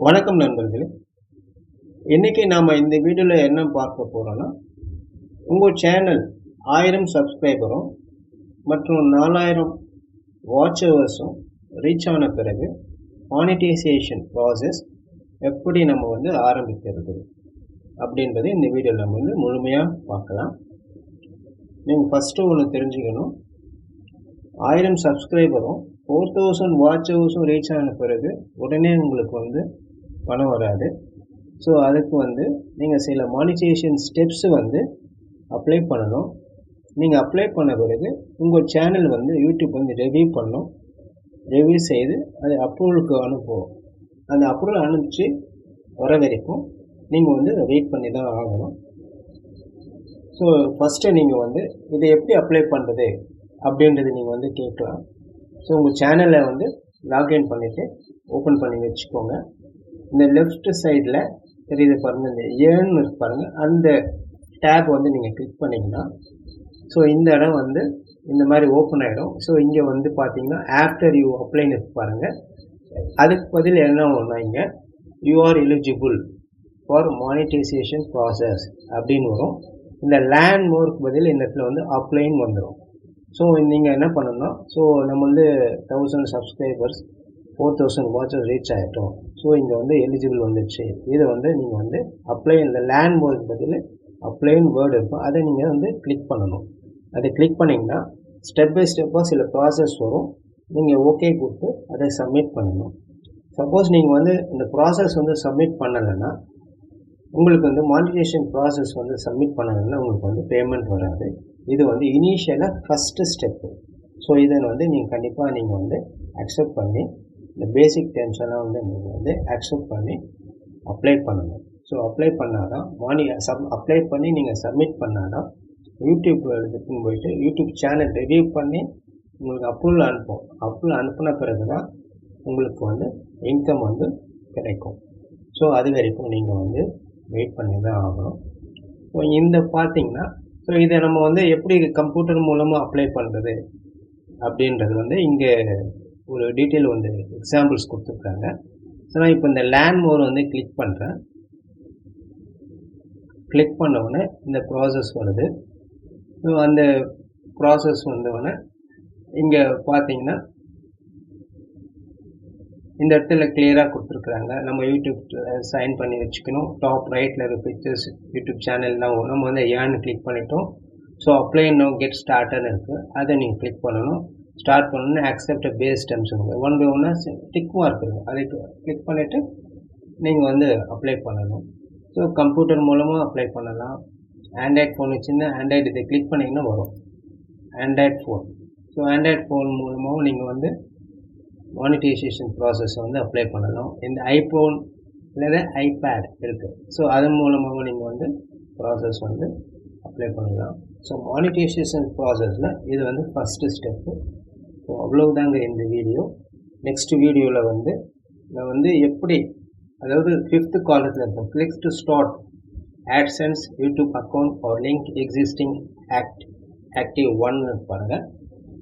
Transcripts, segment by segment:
வணக்கம் நண்பர்களே. இன்னைக்கு நாம இந்த வீடியோல என்ன பார்க்க போறோம்னா, உங்க சேனல் 1000 சப்ஸ்கிரைபரும் மற்றும் 4000 வாட்ச் ஹவர்ஸும் ரீச் ஆன பிறகு மானிட்டைசேஷன் ப்ராசஸ் எப்படி நம்ம ஆரம்பிக்கிறது அப்படின்றது இந்த வீடியோல நம்ம முழுமையா பார்க்கலாம். நீங்க ஃபர்ஸ்ட் ஒன்று தெரிஞ்சுக்கணும். 1000 சப்ஸ்கிரைபரும் 4000 வாட்ச் ஹவர்ஸும் ரீச் ஆன பிறகு உடனே உங்களுக்கு பணம் வராது. ஸோ அதுக்கு நீங்கள் சில மானிட்டைசேஷன் ஸ்டெப்ஸ் அப்ளை பண்ணணும். நீங்கள் அப்ளை பண்ண பிறகு உங்கள் சேனல் யூடியூப் ரிவ்யூ பண்ணணும். ரிவ்யூ செய்து அது அப்ரூவலுக்கு அனுப்புவோம். அந்த அப்ரூவல் அனுப்பிச்சு வர வரைக்கும் நீங்கள் வெயிட் பண்ணி தான் ஆகணும். ஸோ ஃபஸ்ட்டு நீங்கள் இதை எப்படி அப்ளை பண்ணுறது அப்படின்றது நீங்கள் கேட்கலாம். ஸோ உங்கள் சேனலை லாக்இன் பண்ணிவிட்டு ஓப்பன் பண்ணி வச்சுக்கோங்க. இந்த லெஃப்ட் சைடில் தெரியுது பாருங்கள், இந்த ஏர்ன் இருக்கு பாருங்கள், அந்த டேப் நீங்கள் கிளிக் பண்ணிங்கன்னா ஸோ இந்த இடம் இந்த மாதிரி ஓப்பன் ஆகிடும். ஸோ இங்கே பார்த்தீங்கன்னா ஆஃப்டர் யூ அப்ளைன்னு இருக்கு பாருங்கள். அதுக்கு பதில் என்ன ஒன்றா இங்கே you are eligible for monetisation process அப்படின்னு வரும். இந்த லேண்ட் மோருக்கு பதில் இந்த இடத்துல அப்ளைன்னு வந்துடும். ஸோ நீங்கள் என்ன பண்ணணும்னா, ஸோ நம்ம 1000 சப்ஸ்கிரைபர்ஸ் 4000 வாட்சஸ் ரீச் ஆகிட்டோம். ஸோ இங்கே எலிஜிபிள் வந்துடுச்சு. இதை நீங்கள் அப்ளை, இந்த லேண்ட் மோருக்கு பதில் அப்ளைன்னு வேர்டு இருக்கும், அதை நீங்கள் கிளிக் பண்ணணும். அதை கிளிக் பண்ணிங்கன்னா ஸ்டெப் பை ஸ்டெப்பாக சில ப்ராசஸ் வரும். நீங்கள் ஓகே கொடுத்து அதை சப்மிட் பண்ணணும். சப்போஸ் நீங்கள் இந்த ப்ராசஸ் சப்மிட் பண்ணலைன்னா உங்களுக்கு மானிட்டைசேஷன் ப்ராசஸ் சப்மிட் பண்ணலைன்னா உங்களுக்கு பேமெண்ட் வராது. இது இனிஷியலாக ஃபஸ்ட்டு ஸ்டெப்பு. ஸோ இதை நீங்கள் கண்டிப்பாக நீங்கள் அக்செப்ட் பண்ணி இந்த பேசிக் டேர்ம்ஸ் எல்லாம் நீங்கள் அக்செப்ட் பண்ணி அப்ளை பண்ணணும். ஸோ அப்ளை பண்ணால் தான் அப்ளை பண்ணி நீங்கள் சப்மிட் பண்ணால் தான் யூடியூப் எடுத்துன்னு போயிட்டு யூடியூப் சேனல் ரிவ்யூ பண்ணி உங்களுக்கு அப்ரூவல் அனுப்போம். அப்ரூவல் அனுப்பின பிறகு தான் உங்களுக்கு இன்கம் கிடைக்கும். ஸோ அது வரைக்கும் நீங்கள் வெயிட் பண்ணி தான் ஆகணும். ஸோ இந்த பார்த்தீங்கன்னா, ஸோ இதை நம்ம எப்படி கம்ப்யூட்டர் மூலமாக அப்ளை பண்ணுறது அப்படின்றது இங்கே ஒரு டீட்டெயில் எக்ஸாம்பிள்ஸ் கொடுத்துருக்காங்க. ஸோ நான் இப்போ இந்த லேண்ட் மோர் கிளிக் பண்ணுறேன். கிளிக் பண்ண உடனே இந்த ப்ராசஸ் வருது. ஸோ அந்த ப்ராசஸ் உடனே இங்கே பார்த்தீங்கன்னா இந்த இடத்துல கிளியராக கொடுத்துருக்குறாங்க. நம்ம யூடியூப் சைன் பண்ணி வச்சுக்கணும். டாப் ரைட்டில் இருக்க பிக்சர்ஸ் யூடியூப் சேனல்லாம் நம்ம ஏன்னு கிளிக் பண்ணிட்டோம். ஸோ அப்ளை நோ கெட் ஸ்டார்டர்னு இருக்குது, அதை நீங்கள் கிளிக் பண்ணணும். ஸ்டார்ட் பண்ணணும். அக்செப்ட் பேஸ் டெர்ம்ஸ் ஒன் பை ஒன்னாக டிக் மார்க் இருக்குது, அதை கிளிக் பண்ணிவிட்டு நீங்கள் அப்ளை பண்ணணும். ஸோ கம்ப்யூட்டர் மூலமாக அப்ளை பண்ணலாம். ஆண்ட்ராய்ட் ஃபோன் வச்சுருந்தா ஆண்ட்ராய்டு இதை கிளிக் பண்ணிங்கன்னா வரும், Android phone. So Android phone மூலமாகவும் நீங்கள் மானிட்டைசேஷன் ப்ராசஸ் அப்ளை பண்ணலாம். இந்த ஐஃபோன் இல்லை ஐபேட் இருக்குது, ஸோ அதன் மூலமாக நீங்கள் ப்ராசஸ் அப்ளை பண்ணலாம். ஸோ மானிட்டைசேஷன் ப்ராசஸில் இது ஃபஸ்ட்டு ஸ்டெப்பு. ஸோ அவ்வளவுதாங்க இந்த வீடியோ. நெக்ஸ்ட் வீடியோவில் நான் எப்படி, அதாவது 5th காலத்தில் இருக்கும் click to start AdSense YouTube account R link existing active 1 பாருங்கள்.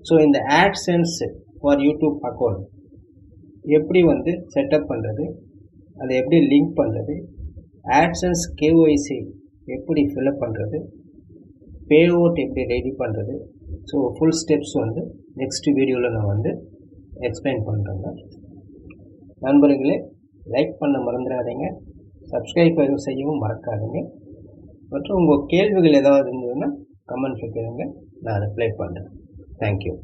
ஸோ இந்த AdSense ஃபார் யூடியூப் அக்கௌண்ட் எப்படி செட்டப் பண்ணுறது, அதை எப்படி லிங்க் பண்ணுறது, AdSense KYC எப்படி ஃபில்அப் பண்ணுறது, பே அவுட் எப்படி ரெடி பண்ணுறது, ஸோ ஃபுல் ஸ்டெப்ஸ் நெக்ஸ்ட் வீடியோவில் நான் எக்ஸ்பிளைன் பண்ணுறேங்க. நண்பர்களே, லைக் பண்ண மறந்துடாதீங்க, சப்ஸ்கிரைப் செய்யவும் மறக்காதீங்க. மற்றும் உங்கள் கேள்விகள் ஏதாவது இருந்ததுன்னா கமெண்ட்ஸில் கேளுங்க, நான் ரிப்ளை பண்ணுறேன். தேங்க்யூ.